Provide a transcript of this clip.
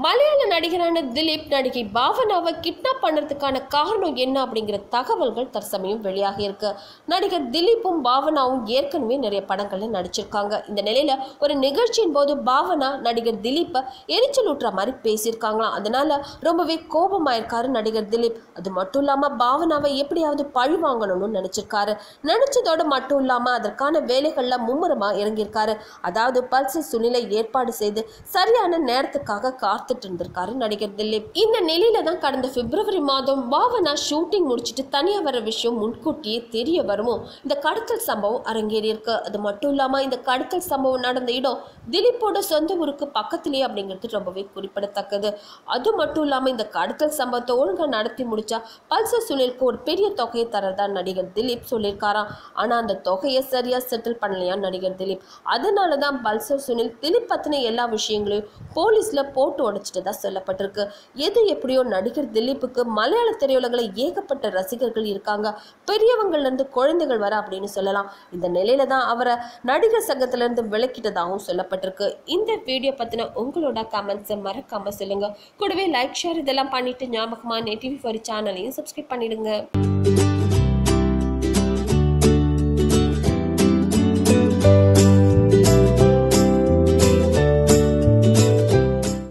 மலையாள நடிகரான திலீப் நடிகை பாவனாவை கிட்னாப் பண்ணுறதுக்கான காரணம் என்ன அப்படிங்கிற தகவல்கள் தற்சமயம் வெளியாகி இருக்கு. நடிகர் திலீப்பும் பாவனாவும் ஏற்கனவே நிறைய படங்கள்ல நடிச்சிருக்காங்க. இந்த நிலையில ஒரு நிகழ்ச்சியின் போது பாவனா நடிகர் திலீப்பை எரிச்சல் ஊட்டுற மாதிரி பேசியிருக்காங்களாம். அதனால ரொம்பவே கோபமாயிருக்காரு நடிகர் திலீப். அது மட்டும் இல்லாம பாவனாவை எப்படியாவது பழி வாங்கணும்னு நினைச்சிருக்காரு. நினைச்சதோடு மட்டும் இல்லாம அதற்கான வேலைகள்ல மும்முரமா இறங்கியிருக்காரு. அதாவது பல்சர் சுனிலை ஏற்பாடு செய்து சரியான நேரத்துக்காக காத்துட்டு இருந்திருக்காரு நடிகர் திலீப். இந்த நிலையில தான் கடந்த பிப்ரவரி மாதம் பாவனா ஷூட்டிங் முடிச்சுட்டு தனியா வர விஷயம் முன்கூட்டியே தெரிய வருமோ இந்த கடத்தல் சம்பவம் அரங்கேறி இருக்கு. அது மட்டும் இல்லாம இந்த கடத்தல் சம்பவம் நடந்த இடம் திலீப்போட சொந்த ஊருக்கு பக்கத்திலேயே அப்படிங்கிறது ரொம்பவே குறிப்பிடத்தக்கது. அது மட்டும் இல்லாம இந்த கடத்தல் சம்பவத்தை ஒழுங்கா நடத்தி முடிச்சா பல்சர் சுனிலுக்கு ஒரு பெரிய தொகையை தரதா நடிகர் திலீப் சொல்லியிருக்காராம். ஆனா அந்த தொகையை சரியா செட்டில் பண்ணலையா நடிகர் திலீப். அதனாலதான் பல்சர் சுனில் திலீப் பத்தின எல்லா விஷயங்களையும் போலீஸ்ல போட்டு உடைச்சிட்டதா சொல்லப்பட்டிருக்கு. எது எப்படியோ நடிகர் திலீப்புக்கு மலையாள திரையுலகில் ஏகப்பட்ட ரசிகர்கள் இருக்காங்க. பெரியவங்கள்ல இருந்து குழந்தைகள் வர அப்படின்னு சொல்லலாம். இந்த நிலையில தான் அவரை நடிகர் சங்கத்துல இருந்து விலக்கிட்டதாகவும் சொல்லப்பட்டிருக்கு. இந்த வீடியோ பத்தின உங்களோட கமெண்ட்ஸை மறக்காம சொல்லுங்க. கூடவே லைக் ஷேர் இதெல்லாம் பண்ணிட்டு ஞாபகமா நேட்டிவி ஃபார் சேனலையும் சப்ஸ்கிரைப் பண்ணிடுங்க.